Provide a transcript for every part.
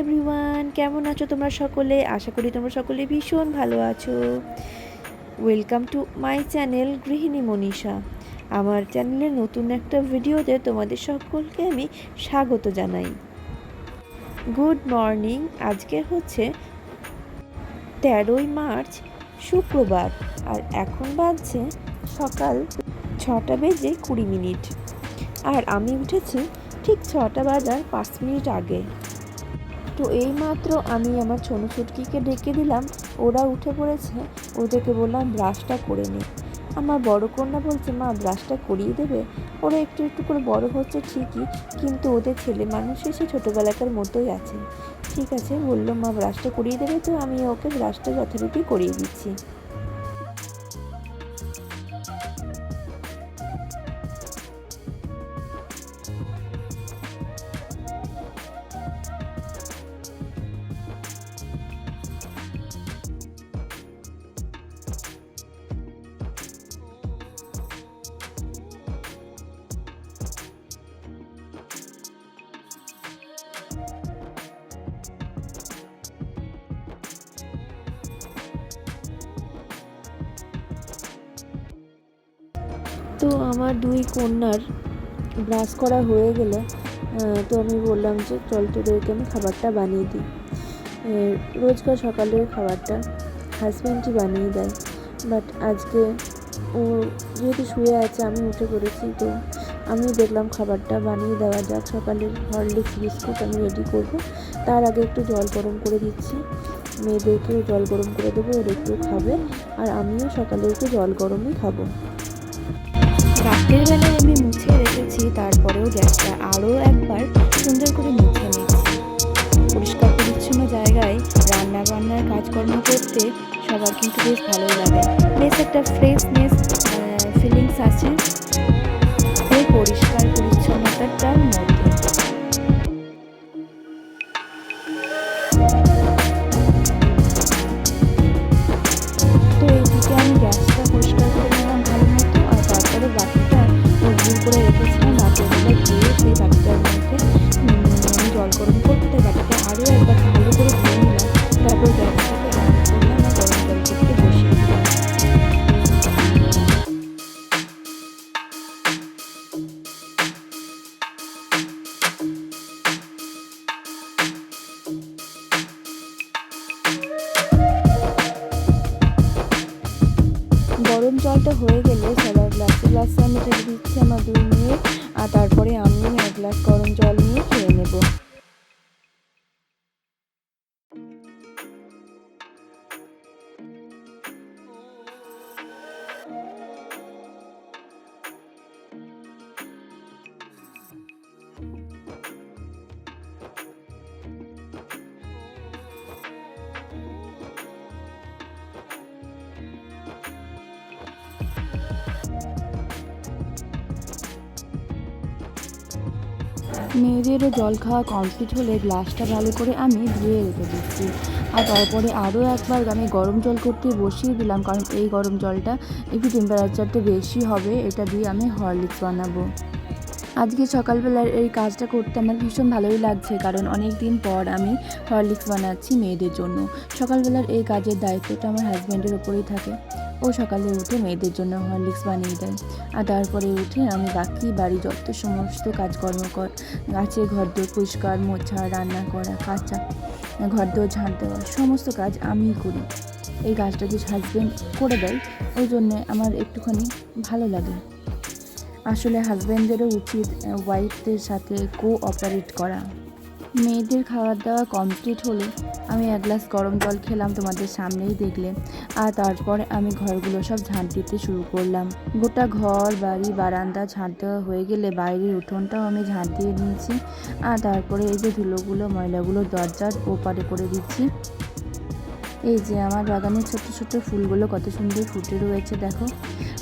Everyone, কেমন আছো তোমরা সকলে? আশা করি তোমরা সকলে ভীষণ ভালো আছো। ওয়েলকাম টু মাই চ্যানেল গৃহিণী মনীষা। আমার চ্যানেলের নতুন একটা ভিডিওতে তোমাদের সকলকে আমি স্বাগত জানাই। Good morning. আজকে হচ্ছে 13ই মার্চ, শুক্রবার, আর এখন বাজছে সকাল 6:20 আর আমি উঠেছি ঠিক 6টা বাজার 5 মিনিট আগে। তো এইমাত্র আমি আমার ছোটো ছুটকিকে ডেকে দিলাম, ওরা উঠে পড়েছে। ওদেরকে বললাম ব্রাশটা করে নে। আমার বড় কন্যা বলছে, মা ব্রাশটা করিয়ে দেবে। ওরা একটু একটু করে বড় হচ্ছে ঠিকই, কিন্তু ওদের ছেলে মানুষ এসে ছোটোবেলাকার মতোই আছে। ঠিক আছে বললো, মা ব্রাশটা করিয়ে দেবে। তো আমি ওকে ব্রাশটা যথারীতি করিয়ে দিচ্ছি। তো আমার দুই কন্যার ব্রাশ করা হয়ে গেলে তো আমি বললাম যে চল তোদেরকে আমি খাবারটা বানিয়ে দিই। রোজকার সকালের খাবারটা হাজব্যান্ডই বানিয়ে দেয়, বাট আজকে ও যেহেতু শুয়ে আছে, আমি উঠে পড়েছি, তো আমি দেখলাম খাবারটা বানিয়ে দেওয়া যাক। সকালের হরলিক্স বিস্কুট আমি রেডি করব, তার আগে একটু জল গরম করে দিচ্ছি। মেয়েদেরকেও জল গরম করে দেবো, ওরা একটু খাবে, আর আমিও সকালে একটু জল গরমই খাবো। রাতের বেলায় আমি মুছে রেখেছি, তারপরেও গ্যাসটা আরও একবার সুন্দর করে মুছে নিচ্ছি। পরিষ্কার পরিচ্ছন্ন জায়গায় রান্না বান্নার কাজকর্ম করতে সবার কিন্তু বেশ ভালোই লাগে, বেশ একটা ফ্রেশনেস ফিলিংস আছে এই পরিষ্কার পরিচ্ছন্নতাটার মধ্যে। তো এইদিকে আমি গ্যাসটা পরিষ্কার করে নিলাম ভালো মতো, আর তারপরে বাটিটা ভুল করে রেখেছিলাম রাতের বেলা ধুয়ে, সেই বাটিটার মধ্যে আমি জল গরম করতে, তাই বাটিটা আরও একবার ভালো করে ধুয়ে নিলাম। তারপর গ্যাসটাকে অন করলাম আর গরম জল করতে বসিয়ে দিলাম। গরম জলটা হয়ে গেলে সবার গ্লাসে গ্লাসে আমি ঢেলে দিচ্ছি আমার দুই মেয়ে, আর তারপরে আমি এক গ্লাস গরম জল নিয়ে খেয়ে নেব। মেয়েদেরও জল খাওয়া কমপ্লিট হলে গ্লাসটা ভালো করে আমি ধুয়ে রেখে দিচ্ছি, আর তারপরে আরও একবার আমি গরম জল করতে বসিয়ে দিলাম, কারণ এই গরম জলটা একটু টেম্পারেচারটা বেশি হবে, এটা দিয়ে আমি হরলিক্স বানাবো। আজকে সকালবেলার এই কাজটা করতে আমার ভীষণ ভালোই লাগছে, কারণ অনেক দিন পর আমি হরলিক্স বানাচ্ছি মেয়েদের জন্য। সকালবেলার এই কাজের দায়িত্বটা আমার হাজব্যান্ডের ওপরেই থাকে। ও সকালে উঠে মেয়েদের জন্য হরলিক্স বানিয়ে দেয়, আর তারপরে উঠে আমি বাকি বাড়ি যত সমস্ত কাজকর্ম আছে, ঘর দোর পরিষ্কার, মোছা, রান্না করা, কাচা, ঘর দোর ঝাঁট দেওয়া, সমস্ত কাজ আমিই করি। এই কাজটা যে হাজব্যান্ড করে দেয়, ওই জন্যে আমার একটুখানি ভালো লাগে। আসলে হাজব্যান্ডেরও উচিত ওয়াইফদের সাথে কোঅপারেট করা। মেয়েদের খাওয়া দাওয়া কমপ্লিট হলে আমি এক গ্লাস গরম জল খেলাম, তোমাদের সামনেই দেখলে, আর তারপরে আমি ঘরগুলো সব ঝাঁট দিতে শুরু করলাম। গোটা ঘর বাড়ি বারান্দা ঝাঁট দেওয়া হয়ে গেলে বাইরের উঠোনটাও আমি ঝাঁট দিয়ে নিয়েছি, আর তারপরে এই যে ধুলোগুলো ময়লাগুলো দরজার ওপারে করে দিচ্ছি। এই যে আমার বাগানের ছোট ছোট ফুলগুলো কত সুন্দর ফুটে রয়েছে, দেখো।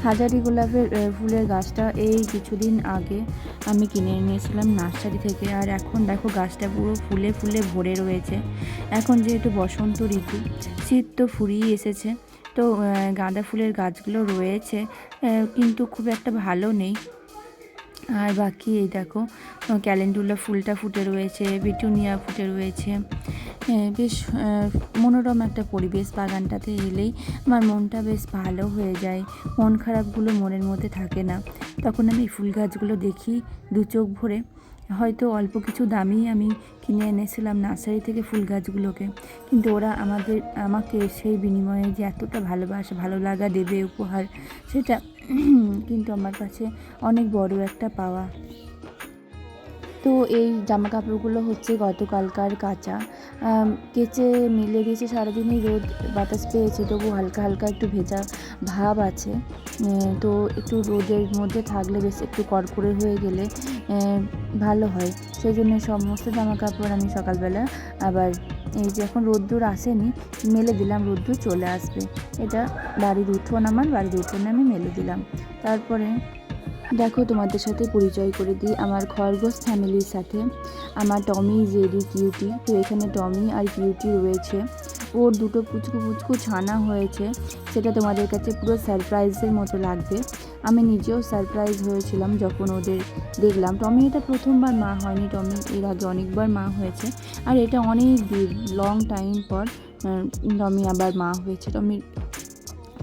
হাজারি গোলাপের ফুলের গাছটা এই কিছুদিন আগে আমি কিনে নিয়েছিলাম নার্সারি থেকে, আর এখন দেখো গাছটা পুরো ফুলে ফুলে ভরে রয়েছে। এখন যেহেতু বসন্ত ঋতু, শীত তো ফুরিয়ে এসেছে, তো গাঁদা ফুলের গাছগুলো রয়েছে, কিন্তু খুব একটা ভালো নেই। আর বাকি এই দেখো ক্যালেন্ডুলা ফুলটা ফুটে রয়েছে, পিটুনিয়া ফুটে রয়েছে। বেশ মনোরম একটা পরিবেশ। বাগানটাতে এলেই আমার মনটা বেশ ভালো হয়ে যায়, মন খারাপগুলো মনের মধ্যে থাকে না। তখন আমি ফুল গাছগুলো দেখি দু চোখ ভরে। হয়তো অল্প কিছু দামেই আমি কিনে এনেছিলাম নার্সারি থেকে ফুল গাছগুলোকে, কিন্তু ওরা আমাকে সেই বিনিময়ে যে এতটা ভালোবাসা ভালো লাগা দেবে উপহার, সেটা কিন্তু আমার কাছে অনেক বড় একটা পাওয়া। তো এই জামা কাপড়গুলো হচ্ছে গতকালকার কাচা, কেচে মিলে দিয়েছে। সারাদিনই রোদ বাতাস পেয়েছে, তবু হালকা হালকা একটু ভেজা ভাব আছে। তো একটু রোদের মধ্যে থাকলে বেশ একটু কড়কড়ে হয়ে গেলে ভালো হয়। সেই জন্য সমস্ত জামা কাপড় আমি সকালবেলা আবার এই যে এখন রোদ্দুর আসেনি, মেলে দিলাম, রোদ্দুর চলে আসবে। এটা বাড়ির উঠোনে আমি মেলে দিলাম। তারপরে দেখো তোমাদের সাথে পরিচয় করে দিই আমার খরগোশ ফ্যামিলির সাথে। আমার টমি, জেরি, কিউটি। তো এখানে টমি আর কিউটি রয়েছে। ওর দুটো পুচকু পুচকু ছানা হয়েছে, সেটা তোমাদের কাছে পুরো সারপ্রাইজের মতো লাগবে। আমি নিজেও সারপ্রাইজ হয়েছিলাম যখন ওদের দেখলাম। টমি এটা প্রথমবার মা হয়নি, টমি এর আগে অনেকবার মা হয়েছে। আর এটা অনেক দিন লং টাইম পর টমি আবার মা হয়েছে, টমির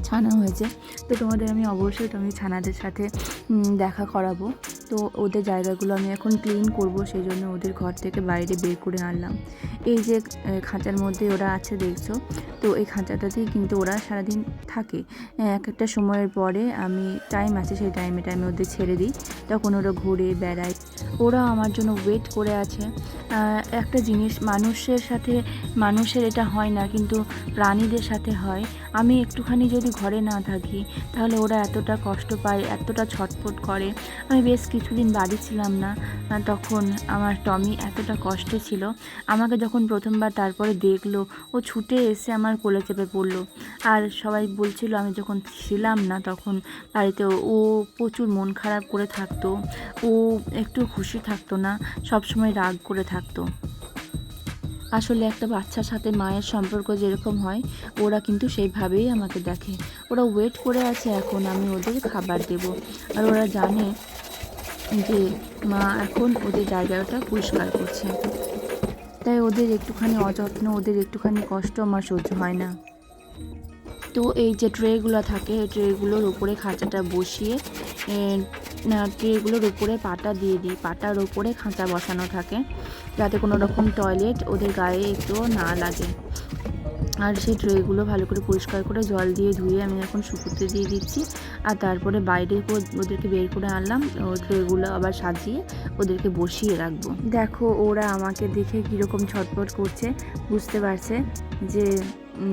ছানা হয়েছে। তো তোমাদের আমি অবশ্যই টমি ছানাদের সাথে দেখা করাবো। তো ওদের জায়গাগুলো আমি এখন ক্লিন করব, সেই জন্য ওদের ঘর থেকে বাইরে বের করে আনলাম। এই যে খাঁচার মধ্যে ওরা আছে দেখছো, তো এই খাঁচাটাতেই কিন্তু ওরা সারাদিন থাকে। এক একটা সময়ের পরে আমি টাইম আছে, সেই টাইমে ওদের ছেড়ে দিই, তখন ওরা ঘুরে বেড়ায়। ওরা আমার জন্য ওয়েট করে আছে। একটা জিনিস মানুষের এটা হয় না, কিন্তু প্রাণীদের সাথে হয়। আমি একটুখানি যদি ঘরে না থাকি তাহলে ওরা এতটা কষ্ট পায়, এতটা ছটফট করে। আমি বেশ কিছুদিন বাড়ি ছিলাম না, তখন আমার টমি এতটা কষ্টে ছিল। আমাকে যখন প্রথমবার তারপরে দেখলো, ও ছুটে এসে আমার কোলে চেপে পড়লো। আর সবাই বলছিল আমি যখন ছিলাম না তখন বাড়িতে ও প্রচুর মন খারাপ করে থাকতো, ও একটু খুশি থাকতো না, সবসময় রাগ করে থাকতো। আসলে একটা বাচ্চার সাথে মায়ের সম্পর্ক যেরকম হয়, ওরা কিন্তু সেইভাবেই আমাকে দেখে। ওরা ওয়েট করে আছে এখন আমি ওদের খাবার দেব। আর ওরা জানে যে মা এখন ওদের জায়গাটা পরিষ্কার করছে, তাই ওদের একটুখানি অযত্ন, ওদের একটুখানি কষ্ট আমার সহ্য হয় না। তো এই যে ট্রেগুলো থাকে, এই ট্রেগুলোর উপরে খাঁচাটা বসিয়ে ট্রেগুলোর উপরে পাটা দিয়ে দিই। পাটার উপরে খাঁচা বসানো থাকে, যাতে কোনো রকম টয়লেট ওদের গায়ে একটুও না লাগে। আর সেই ট্রেগুলো ভালো করে পরিষ্কার করে জল দিয়ে ধুয়ে আমি এখন শুকোতে দিয়ে দিচ্ছি। আর তারপরে বাইরে ওদেরকে বের করে আনলাম, ট্রেগুলো আবার সাজিয়ে ওদেরকে বসিয়ে রাখবো। দেখো ওরা আমাকে দেখে কীরকম ছটফট করছে, বুঝতে পারছে যে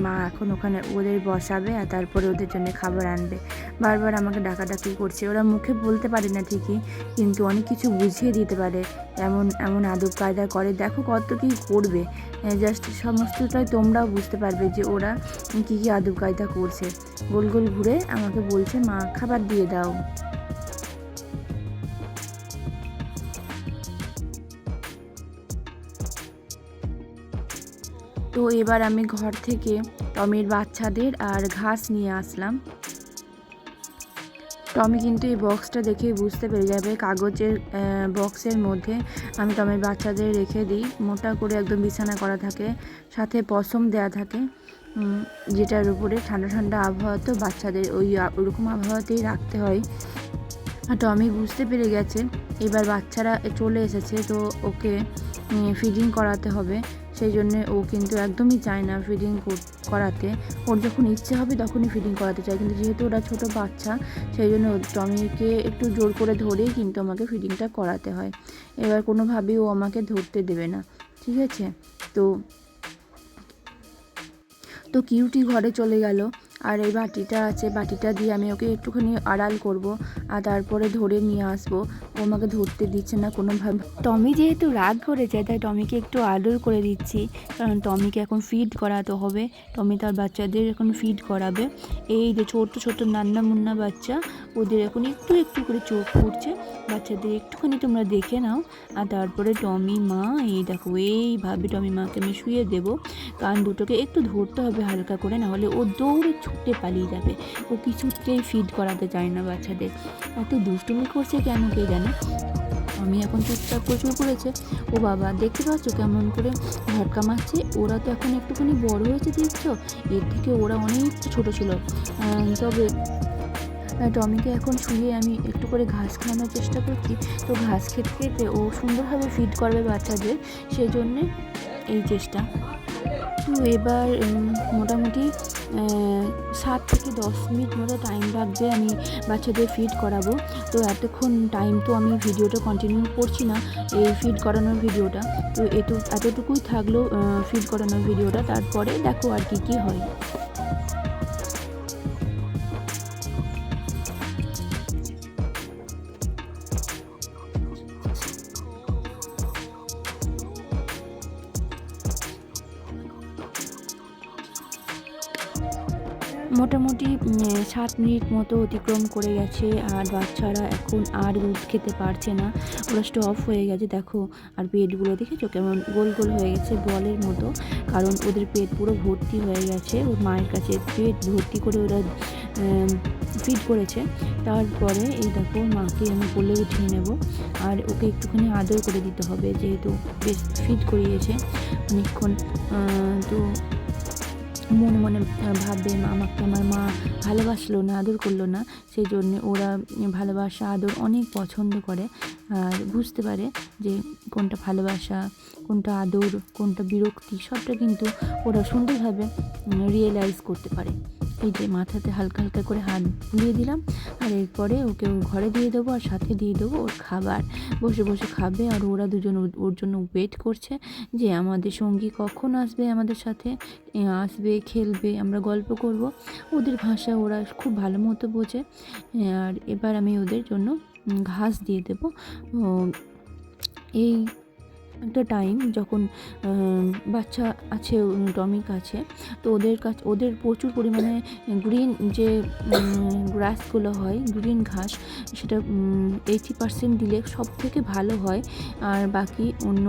মা এখন ওখানে ওদের বসাবে আর তারপরে ওদের জন্য খাবার আনবে। বারবার আমাকে ডাকাডাকি করছে। ওরা মুখে বলতে পারে না ঠিকই, কিন্তু অনেক কিছু বুঝিয়ে দিতে পারে, এমন এমন আদব কায়দা করে। দেখো কত কী করবে, জাস্ট সমস্তটাই তোমরাও বুঝতে পারবে যে ওরা কী কী আদব কায়দা করছে। গোল গোল ঘুরে আমাকে বলছে মা খাবার দিয়ে দাও। তো এবার আমি ঘর থেকে টমির বাচ্চাদের আর ঘাস নিয়ে আসলাম। টমি কিন্তু এই বক্সটা দেখেই বুঝতে পেরে যাবে, কাগজের বক্সের মধ্যে আমি টমির বাচ্চাদের রেখে দিই। মোটা করে একদম বিছানা করা থাকে, সাথে পশম দেয়া থাকে, যেটার উপরে ঠান্ডা ঠান্ডা আবহাওয়া, তো বাচ্চাদের ওরকম আবহাওয়াতেই রাখতে হয়। আর টমি বুঝতে পেরে গেছে এবার বাচ্চারা চলে এসেছে, তো ওকে ফিডিং করাতে হবে। সেই জন্যে ও কিন্তু একদমই চায় না ফিডিং করাতে। ওর যখন ইচ্ছে হবে তখনই ফিডিং করাতে চায়, কিন্তু যেহেতু ওরা ছোটো বাচ্চা, সেই জন্য টমিকে একটু জোর করে ধরেই কিন্তু আমাকে ফিডিংটা করাতে হয়। এবার কোনোভাবেই ও আমাকে ধরতে দেবে না, ঠিক আছে? তো কিউটি ঘরে চলে গেল। আর এই বাটিটা আছে, বাটিটা দিয়ে আমি ওকে একটুখানি আড়াল করব, আর তারপরে ধরে নিয়ে আসবো। ও আমাকে ধরতে দিচ্ছে না কোনোভাবে। টমি যেহেতু রাগ করেছে, তাই টমিকে একটু আদর করে দিচ্ছি, কারণ টমিকে এখন ফিড করাতে হবে। টমি তার বাচ্চাদের এখন ফিড করাবে। এই যে ছোট ছোট নান্না মুন্না বাচ্চা, ওদের এখন একটু একটু করে চোখ পড়ছে। বাচ্চাদের একটুখানি তোমরা দেখে নাও। আর তারপরে টমি মা, এই দেখো এইভাবে টমি মাকে আমি শুয়ে দেবো। কান দুটোকে একটু ধরতে হবে হালকা করে, নাহলে ও দৌড়ে ছুটে পালিয়ে যাবে। ও কিছুতেই ফিড করাতে চায় না বাচ্চাদের, এত দুষ্টুমি করছে কেন কে জানে। আমি এখন চুপচাপ প্রচুর করেছে। ও বাবা, দেখতে পাচ্ছ কেমন করে ঝটকা মারছে। ওরা তো এখন একটুখানি বড় হয়েছে দেখছো, এর থেকে ওরা অনেকটা ছোটো ছিল। তবে টমিকে এখন শুয়ে আমি একটু করে ঘাস খাওয়ানোর চেষ্টা করছি। তো ঘাস খেতে খেতে ও সুন্দরভাবে ফিড করবে বাচ্চাদের, সেই জন্যে এই চেষ্টা। তো এবার মোটামুটি 7 থেকে 10 মিনিট মতো টাইম লাগবে আমি বাচ্চাদের ফিড করাবো। তো এতক্ষণ টাইম তো আমি ভিডিওটা কন্টিনিউ করছি না, এই ফিড করানোর ভিডিওটা। তো এতটুকুই থাকলো ফিড করানোর ভিডিওটা, তারপরে দেখো আর কি হয়। মোটামুটি 7 মিনিট মতো অতিক্রম করে গেছে, আর বাচ্চারা এখন আর দুধ খেতে পারছে না, ওরা স্টপ হয়ে গেছে। দেখো, আর পেটগুলো দেখেছো কেমন গোল গোল হয়ে গেছে বলের মতো, কারণ ওদের পেট পুরো ভর্তি হয়ে গেছে। ওর মায়ের কাছে পেট ভর্তি করে ওরা ফিড করেছে। তারপরে এই দেখো, মাকে আমি কোলে উঠিয়ে নেব, আর ওকে একটুখানি আদর করে দিতে হবে, যেহেতু বেশ ফিড করিয়েছে অনেকক্ষণ। তো মনে মনে ভাববে আমাকে আমার মা ভালোবাসলো না, আদর করলো না। সেই জন্যে ওরা ভালোবাসা আদর অনেক পছন্দ করে, আর বুঝতে পারে যে কোনটা ভালোবাসা, কোনটা আদর, কোনটা বিরক্তি, সবটা কিন্তু ওরা সুন্দরভাবে রিয়েলাইজ করতে পারে। এই যে মাথাতে হালকা হালকা করে হাত বুলিয়ে দিলাম, আর এরপরে ওকে ওর ঘরে দিয়ে দেবো, আর সাথে দিয়ে দেবো ওর খাবার। বসে বসে খাবে, আর ওরা দুজন ওর জন্য ওয়েট করছে যে আমাদের সঙ্গী কখন আসবে, আমাদের সাথে আসবে, খেলবে, আমরা গল্প করব। ওদের ভাষা ওরা খুব ভালো মতো বোঝে। আর এবার আমি ওদের জন্য ঘাস দিয়ে দেবো। এই একটা টাইম যখন বাচ্চা আছে টমিক আছে, তো ওদের প্রচুর পরিমাণে গ্রিন যে গ্রাসগুলো হয়, গ্রিন ঘাস, সেটা 80% দিলে সব থেকে ভালো হয়। আর বাকি অন্য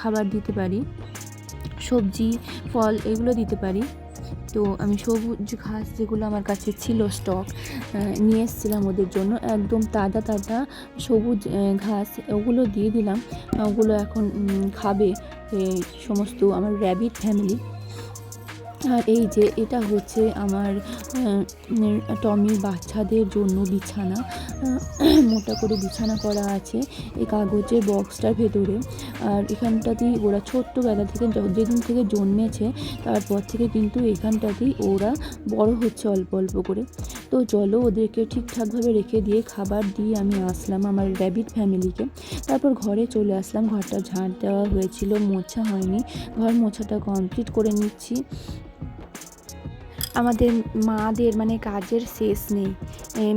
খাবার দিতে পারি, সবজি, ফল, এগুলো দিতে পারি। তো আমি সবুজ ঘাস যেগুলো আমার কাছে ছিল স্টক, নিয়ে এসেছিলাম ওদের জন্য, একদম তাজা তাজা সবুজ ঘাস, ওগুলো দিয়ে দিলাম। ওগুলো এখন খাবে সমস্ত আমার র্যাবিট ফ্যামিলি। আর এই যে এটা হচ্ছে আমার টমির বাচ্চাদের জন্য বিছানা, মোটা করে বিছানা করা আছে এই কাগজের বক্সটার ভেতরে। আর এখানটাতেই ওরা ছোট্টবেলা থেকে, যেদিন থেকে জন্মেছে তারপর থেকে কিন্তু এখানটাতেই ওরা বড় হচ্ছে অল্প অল্প করে। তো চলো, ওদেরকে ঠিকঠাকভাবে রেখে দিয়ে খাবার দিয়ে আমি আসলাম আমার র্যাবিট ফ্যামিলিকে। তারপর ঘরে চলে আসলাম, ঘরটা ঝাঁট দেওয়া হয়েছিল, মোছা হয়নি, ঘর মোছাটা কমপ্লিট করে নিচ্ছি। আমাদের মাদের মানে কাজের শেষ নেই,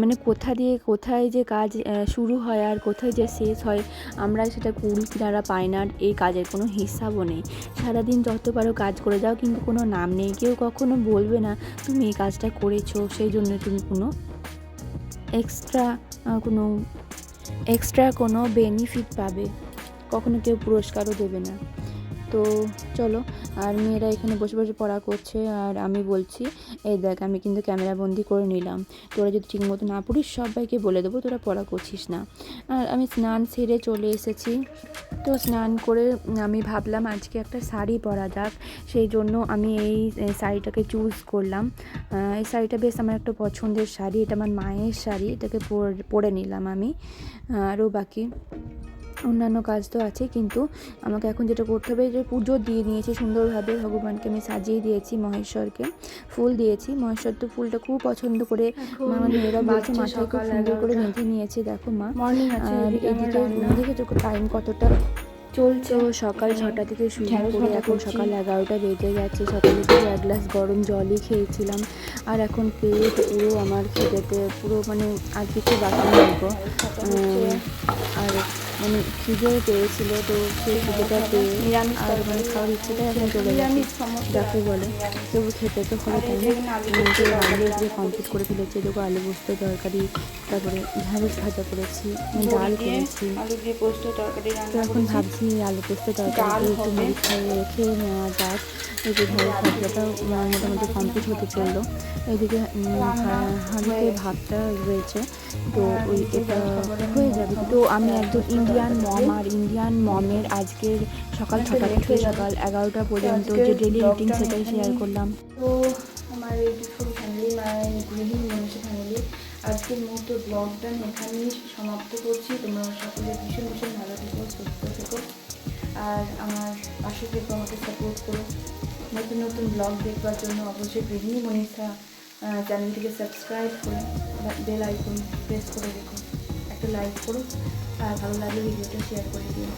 মানে কোথায় যে কাজ শুরু হয় আর কোথায় যে শেষ হয় আমরা সেটা কুল কিনারা পাই না। এই কাজের কোনো হিসাবও নেই, সারাদিন যত পারো কাজ করে যাও, কিন্তু কোনো নাম নেই। কেউ কখনো বলবে না তুমি এই কাজটা করেছো, সেই জন্য তুমি কোনো এক্সট্রা কোনো বেনিফিট পাবে, কখনো কেউ পুরস্কারও দেবে না। তো চলো, আর মেয়েরা এখানে বসে বসে পড়া করছে, আর আমি বলছি এই দেখ, আমি কিন্তু ক্যামেরা বন্দি করে নিলাম, তোরা যদি ঠিকমতো না পড়িস সবাইকে বলে দেবো তোরা পড়া করছিস না। আর আমি স্নান সেরে চলে এসেছি। তো স্নান করে আমি ভাবলাম আজকে একটা শাড়ি পরা যাক, সেই জন্য আমি এই শাড়িটাকে চুজ করলাম। এই শাড়িটা বেশ আমার একটা পছন্দের শাড়ি, এটা আমার মায়ের শাড়ি, এটাকে পরে নিলাম আমি। আরও বাকি অন্যান্য কাজ তো আছে, কিন্তু আমাকে এখন যেটা করতে হবে, যে পুজো দিয়ে নিয়েছি সুন্দরভাবে, ভগবানকে আমি সাজিয়ে দিয়েছি, মহেশ্বরকে ফুল দিয়েছি। মহেশ্বর তো ফুলটা খুব পছন্দ করে, আমার মেয়েরা বলছে মাথায় খুব সুন্দর করে বেঁধে নিয়েছে। দেখো মা, আর এদিকে দেখেছো টাইম কতটা চলছে, সকাল 6টা থেকে শুরু করে এখন সকাল 11টা বেজে গেছে। সকালে থেকে 1 গ্লাস গরম জলই খেয়েছিলাম, আর এখন পেট পুরো আমার খেতেতে পুরো মানে আর কিছু বাকি নেই গো। আর মানে খিদেও পেয়েছিল, তো সেই খিদেটা পেয়ে আর মানে খাওয়ার ইচ্ছেটা এখন চলে গেছে, যাকে বলে তবু খেতে তো হবে, তাই না? আলু দিয়ে কমপ্লিট করে ফেলেছি, দেখো আলু পোস্ত তরকারি, তারপরে ঢ্যাঁড়স ভাজা করেছি, ডাল করেছি। তো এখন ভাবছি দেখি আলু পোস্ত তরকারি একটু মুড়ি খাইয়ে খেয়ে নেওয়া যাক। এই যে ঘরের খাদ্যটাও মোটামুটি কমপ্লিট হতে চললো। এদিকে হাঁড়িতে ভাতটা রয়েছে, তো ওই এটা হয়ে যাবে। তো আমি একজন ইন্ডিয়ান মম, আর ইন্ডিয়ান মমের আজকের সকাল 6টা থেকে সকাল 11টা পর্যন্ত যে ডেলি রুটিন সেটাই শেয়ার করলাম। তো আমার বিউটিফুল ফ্যামিলি, মাই গৃহিণী মনীষা ফ্যামিলি, আজকের মুহূর্ত ব্লগটা এখানেই সমাপ্ত করছি। তোমরা সকলে ভীষণ ভীষণ ভালো থেকো, সুস্থ থেকো, আর আমার পাশে থেকো, আমাকে সাপোর্ট করো। নতুন নতুন ব্লগ দেখবার জন্য অবশ্যই গৃহিণী মনীষা চ্যানেলটিকে সাবস্ক্রাইব করে বেল আইকন প্রেস করে রেখো, একটা লাইক করো, আর ভালো লাগলে ভিডিওটা শেয়ার করে দিও।